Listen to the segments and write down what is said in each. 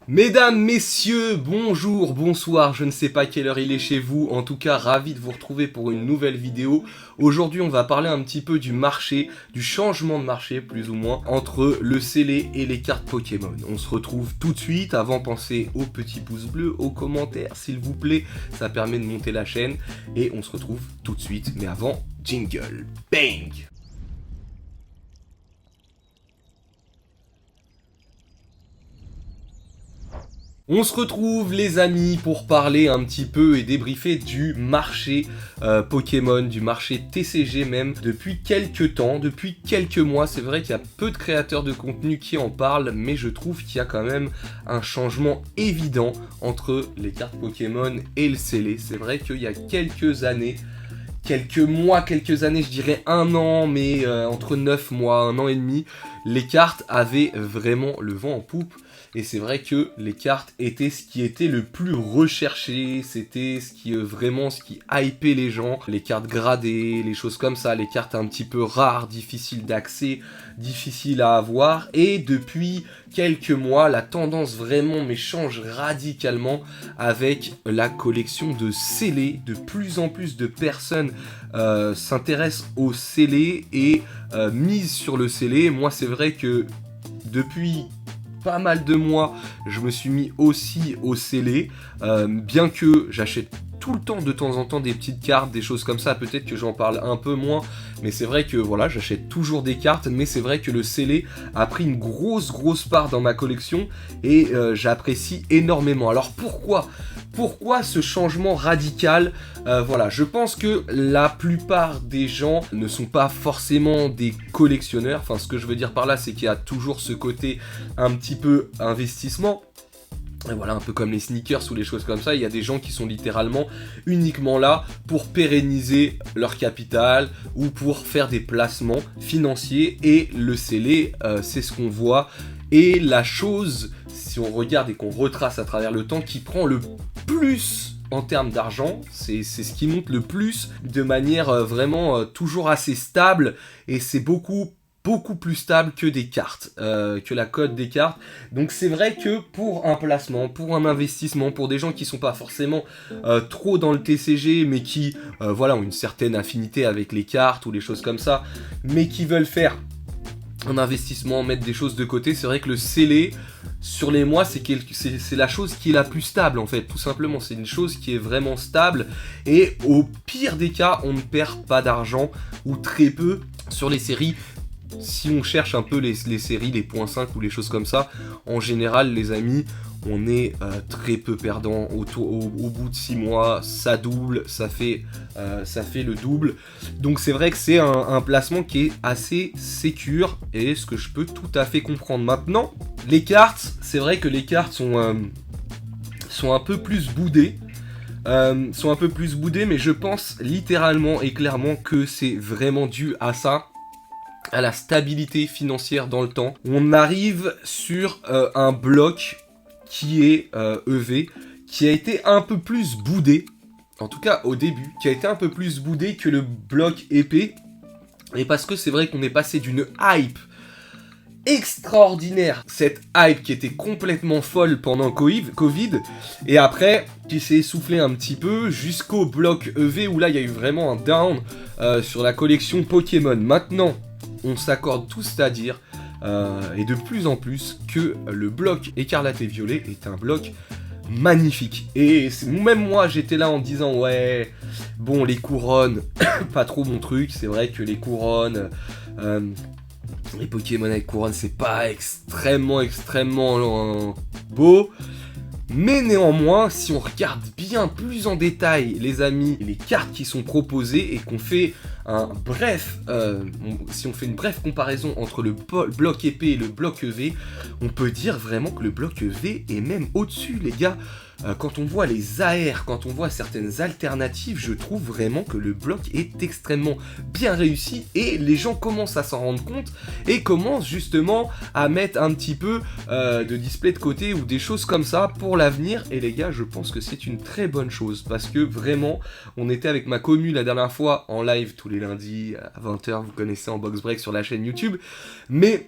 Mesdames, messieurs, bonjour, bonsoir, je ne sais pas quelle heure il est chez vous, en tout cas ravi de vous retrouver pour une nouvelle vidéo. Aujourd'hui on va parler un petit peu du marché, du changement de marché plus ou moins, entre le scellé et les cartes Pokémon. On se retrouve tout de suite, avant pensez au petit pouce bleu, aux commentaires s'il vous plaît, ça permet de monter la chaîne, et on se retrouve tout de suite, mais avant, jingle, bang! On se retrouve les amis pour parler un petit peu et débriefer du marché Pokémon, du marché TCG même, depuis quelques temps, depuis quelques mois. C'est vrai qu'il y a peu de créateurs de contenu qui en parlent, mais je trouve qu'il y a quand même un changement évident entre les cartes Pokémon et le scellé. C'est vrai qu'il y a quelques années, quelques mois, quelques années, je dirais un an, mais entre 9 mois, un an et demi, les cartes avaient vraiment le vent en poupe. Et c'est vrai que les cartes étaient ce qui était le plus recherché, c'était ce qui vraiment ce qui hypait les gens, les cartes gradées, les choses comme ça, les cartes un petit peu rares, difficiles d'accès, difficiles à avoir. Et depuis quelques mois, la tendance vraiment mais change radicalement avec la collection de scellés. De plus en plus de personnes s'intéressent au scellé et misent sur le scellé. Moi c'est vrai que depuis pas mal de mois, je me suis mis aussi au scellé, bien que j'achète tout le temps de temps en temps des petites cartes, des choses comme ça, peut-être que j'en parle un peu moins, mais c'est vrai que voilà, j'achète toujours des cartes, mais c'est vrai que le scellé a pris une grosse part dans ma collection et j'apprécie énormément. Alors pourquoi ce changement radical? Voilà, je pense que la plupart des gens ne sont pas forcément des collectionneurs. Enfin, ce que je veux dire par là, c'est qu'il y a toujours ce côté un petit peu investissement. Et voilà, un peu comme les sneakers ou les choses comme ça, il y a des gens qui sont littéralement uniquement là pour pérenniser leur capital ou pour faire des placements financiers. Et le scellé, c'est ce qu'on voit. Et la chose, si on regarde et qu'on retrace à travers le temps, qui prend le plus en termes d'argent, c'est ce qui monte le plus de manière vraiment toujours assez stable, et c'est beaucoup plus stable que des cartes, que la cote des cartes. Donc c'est vrai que pour un placement, pour un investissement, pour des gens qui sont pas forcément trop dans le TCG, mais qui voilà, ont une certaine affinité avec les cartes ou les choses comme ça, mais qui veulent faire un investissement, mettre des choses de côté, c'est vrai que le scellé, sur les mois, c'est la chose qui est la plus stable en fait, tout simplement. C'est une chose qui est vraiment stable, et au pire des cas, on ne perd pas d'argent, ou très peu, sur les séries. Si on cherche un peu les séries, les points 5 ou les choses comme ça, en général les amis, on est très peu perdant. Au bout de 6 mois, ça double, ça fait le double. Donc c'est vrai que c'est un placement qui est assez sécure, et ce que je peux tout à fait comprendre. Maintenant, les cartes, c'est vrai que les cartes sont un peu plus boudées. Mais je pense littéralement et clairement que c'est vraiment dû à ça, à la stabilité financière dans le temps. On arrive sur un bloc qui est EV, qui a été un peu plus boudé, en tout cas au début, qui a été un peu plus boudé que le bloc épée, et parce que c'est vrai qu'on est passé d'une hype extraordinaire, cette hype qui était complètement folle pendant Covid, et après qui s'est essoufflé un petit peu jusqu'au bloc EV, où là il y a eu vraiment un down sur la collection Pokémon. Maintenant, on s'accorde tous à dire, et de plus en plus, que le bloc écarlate et violet est un bloc magnifique. Et même moi, j'étais là en disant, ouais, bon, les couronnes, pas trop mon truc. C'est vrai que les couronnes, les Pokémon avec couronne, c'est pas extrêmement beau. Mais néanmoins, si on regarde bien plus en détail, les amis, les cartes qui sont proposées, et qu'on fait si on fait une brève comparaison entre le bloc épée et le bloc EV, on peut dire vraiment que le bloc EV est même au-dessus, les gars. Quand on voit les AR, quand on voit certaines alternatives, je trouve vraiment que le bloc est extrêmement bien réussi, et les gens commencent à s'en rendre compte et commencent justement à mettre un petit peu de display de côté ou des choses comme ça pour l'avenir. Et les gars, je pense que c'est une très bonne chose, parce que vraiment, on était avec ma commu la dernière fois en live tous les lundis à 20h, vous connaissez, en box break sur la chaîne YouTube, mais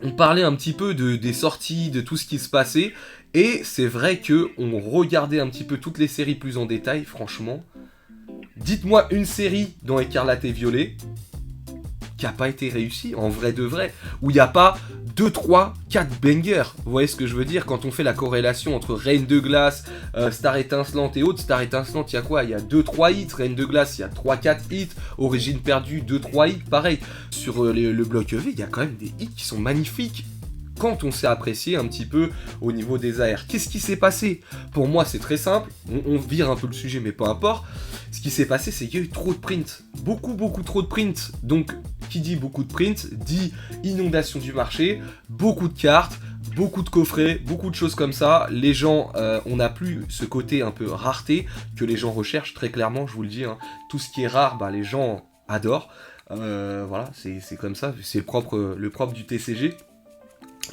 on parlait un petit peu des sorties, de tout ce qui se passait, Et c'est vrai que on regardait un petit peu toutes les séries plus en détail, franchement. Dites-moi une série dans Écarlate et Violet qui n'a pas été réussie, en vrai de vrai, où il n'y a pas 2, 3, 4 bangers. Vous voyez ce que je veux dire quand on fait la corrélation entre Reine de Glace, Star Étincelante et autres. Star Étincelante, il y a quoi? Il y a 2, 3 hits. Reine de Glace, il y a 3, 4 hits. Origine perdue, 2, 3 hits. Pareil, sur le bloc EV, il y a quand même des hits qui sont magnifiques. Quand on sait apprécier un petit peu au niveau des AR. Qu'est-ce qui s'est passé? Pour moi, c'est très simple. On vire un peu le sujet, mais peu importe. Ce qui s'est passé, c'est qu'il y a eu trop de prints. Beaucoup trop de prints. Donc, qui dit beaucoup de prints, dit inondation du marché, beaucoup de cartes, beaucoup de coffrets, beaucoup de choses comme ça. Les gens, on n'a plus ce côté un peu rareté que les gens recherchent, très clairement, je vous le dis. Hein. Tout ce qui est rare, bah, les gens adorent. Voilà, c'est comme ça. C'est le propre du TCG.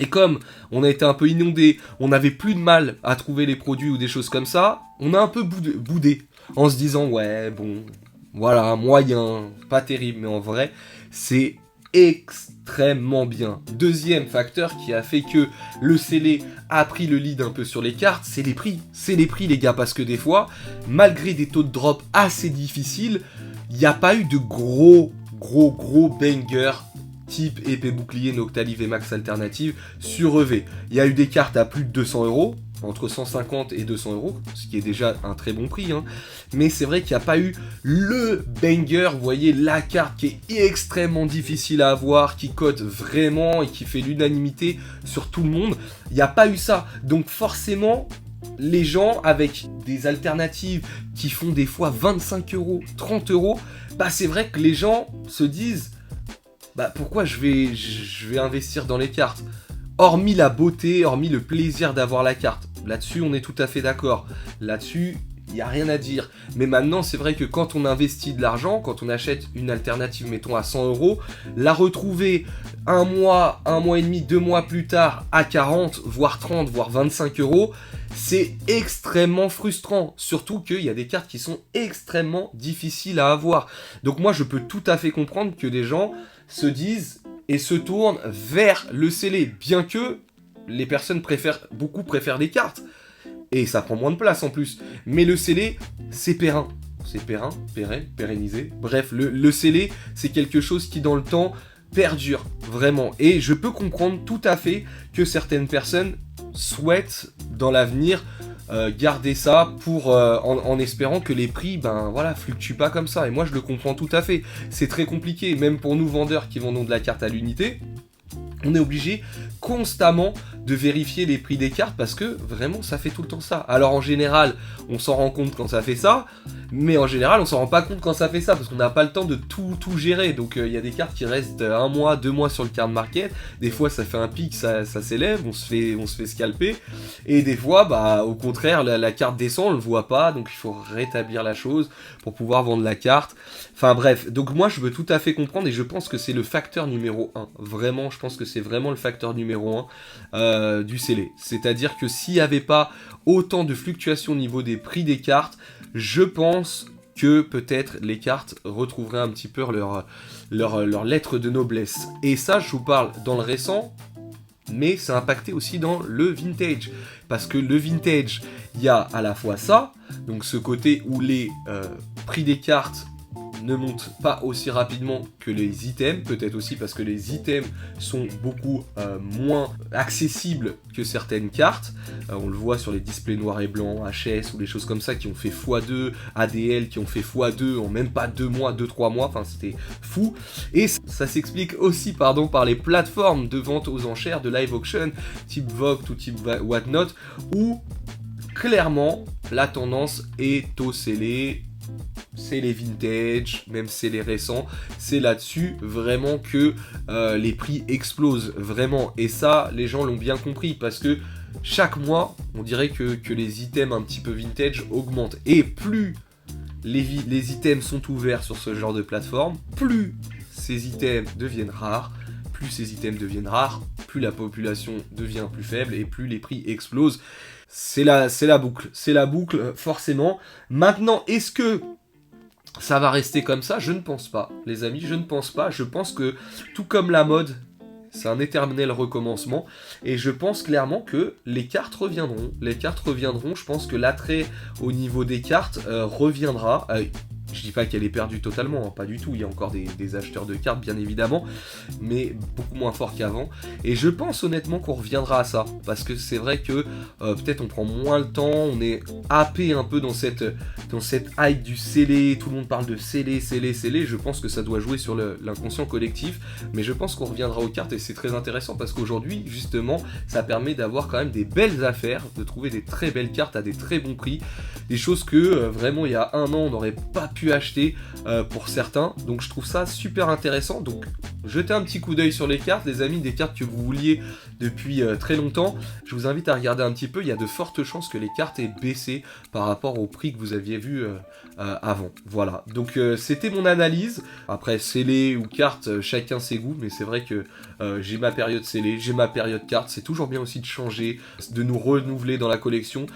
Et comme on a été un peu inondé, on n'avait plus de mal à trouver les produits ou des choses comme ça, on a un peu boudé en se disant ouais bon, voilà, moyen, pas terrible, mais en vrai, c'est extrêmement bien. Deuxième facteur qui a fait que le scellé a pris le lead un peu sur les cartes, c'est les prix. C'est les prix les gars, parce que des fois, malgré des taux de drop assez difficiles, il n'y a pas eu de gros bangers type épée bouclier, Noctali, VMAX alternative sur EV. Il y a eu des cartes à plus de 200 €, entre 150 et 200 €, ce qui est déjà un très bon prix, hein. Mais c'est vrai qu'il n'y a pas eu le banger, vous voyez, la carte qui est extrêmement difficile à avoir, qui cote vraiment et qui fait l'unanimité sur tout le monde. Il n'y a pas eu ça. Donc forcément, les gens avec des alternatives qui font des fois 25 €, 30 €, bah c'est vrai que les gens se disent bah pourquoi je vais investir dans les cartes? Hormis la beauté, hormis le plaisir d'avoir la carte. Là-dessus, on est tout à fait d'accord. Là-dessus, il n'y a rien à dire. Mais maintenant, c'est vrai que quand on investit de l'argent, quand on achète une alternative, mettons à 100 €, la retrouver un mois et demi, 2 mois plus tard à 40, voire 30, voire 25 €, c'est extrêmement frustrant. Surtout qu'il y a des cartes qui sont extrêmement difficiles à avoir. Donc moi, je peux tout à fait comprendre que des gens se disent et se tournent vers le scellé, bien que les personnes préfèrent les cartes. Et ça prend moins de place en plus. Mais le scellé, c'est périn. C'est pérennisé. Bref, le scellé, c'est quelque chose qui dans le temps perdure, vraiment. Et je peux comprendre tout à fait que certaines personnes souhaitent dans l'avenir garder ça pour en espérant que les prix fluctuent pas comme ça. Et moi je le comprends tout à fait. C'est très compliqué, même pour nous vendeurs qui vendons de la carte à l'unité. On est obligé constamment de vérifier les prix des cartes parce que vraiment ça fait tout le temps ça. Alors en général on s'en rend compte quand ça fait ça, mais en général on s'en rend pas compte quand ça fait ça parce qu'on n'a pas le temps de tout gérer. Donc il y a des cartes qui restent 1 mois, 2 mois sur le card market. Des fois ça fait un pic, ça s'élève, on se fait scalper. Et des fois au contraire la carte descend, on le voit pas, donc il faut rétablir la chose pour pouvoir vendre la carte. Enfin bref, donc moi je veux tout à fait comprendre et je pense que c'est le facteur numéro 1. Vraiment, je pense que c'est vraiment le facteur numéro 1 du scellé. C'est-à-dire que s'il n'y avait pas autant de fluctuations au niveau des prix des cartes, je pense que peut-être les cartes retrouveraient un petit peu leur lettre de noblesse. Et ça, je vous parle dans le récent, mais c'est impacté aussi dans le vintage. Parce que le vintage, il y a à la fois ça, donc ce côté où les prix des cartes ne montent pas aussi rapidement que les items, peut-être aussi parce que les items sont beaucoup moins accessibles que certaines cartes. On le voit sur les displays noirs et blancs, HS ou des choses comme ça qui ont fait x2, ADL qui ont fait x2 en même pas 2 mois, 2-3 mois, enfin c'était fou. Et ça s'explique aussi par les plateformes de vente aux enchères de live auction, type Vogt ou type Whatnot, où clairement la tendance est au scellé. C'est les vintage, même c'est les récents, c'est là-dessus vraiment que les prix explosent, vraiment. Et ça, les gens l'ont bien compris, parce que chaque mois, on dirait que les items un petit peu vintage augmentent. Et plus les items sont ouverts sur ce genre de plateforme, plus ces items deviennent rares, plus la population devient plus faible, et plus les prix explosent. C'est la boucle, forcément. Maintenant, est-ce que ça va rester comme ça? Je ne pense pas, les amis, je ne pense pas. Je pense que, tout comme la mode, c'est un éternel recommencement. Et je pense clairement que les cartes reviendront. Les cartes reviendront, je pense que l'attrait au niveau des cartes reviendra. Je dis pas qu'elle est perdue totalement, hein, pas du tout, il y a encore des acheteurs de cartes bien évidemment, mais beaucoup moins fort qu'avant, et je pense honnêtement qu'on reviendra à ça, parce que c'est vrai que peut-être on prend moins le temps, on est happé un peu dans cette hype du scellé, tout le monde parle de scellé, je pense que ça doit jouer sur l'inconscient collectif, mais je pense qu'on reviendra aux cartes, et c'est très intéressant, parce qu'aujourd'hui, justement, ça permet d'avoir quand même des belles affaires, de trouver des très belles cartes à des très bons prix, des choses que vraiment il y a un an on n'aurait pas pu acheter pour certains, donc je trouve ça super intéressant. Donc jetez un petit coup d'œil sur les cartes les amis, des cartes que vous vouliez depuis très longtemps, je vous invite à regarder un petit peu, il y a de fortes chances que les cartes aient baissé par rapport au prix que vous aviez vu avant. Voilà, donc c'était mon analyse. Après scellé ou carte, chacun ses goûts, mais c'est vrai que j'ai ma période scellée, j'ai ma période carte, c'est toujours bien aussi de changer, de nous renouveler dans la collection,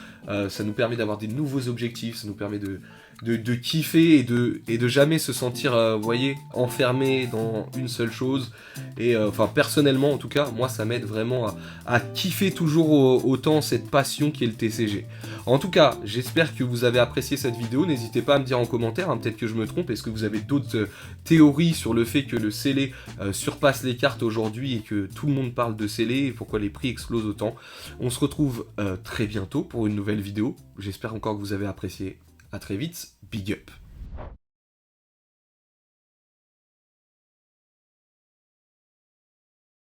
ça nous permet d'avoir des nouveaux objectifs, ça nous permet de kiffer et de jamais se sentir, vous voyez, enfermé dans une seule chose. Et enfin, personnellement, en tout cas, moi, ça m'aide vraiment à kiffer toujours autant cette passion qui est le TCG. En tout cas, j'espère que vous avez apprécié cette vidéo. N'hésitez pas à me dire en commentaire, hein, peut-être que je me trompe. Est-ce que vous avez d'autres théories sur le fait que le scellé surpasse les cartes aujourd'hui et que tout le monde parle de scellé et pourquoi les prix explosent autant? On se retrouve très bientôt pour une nouvelle vidéo. J'espère encore que vous avez apprécié. A très vite, big up.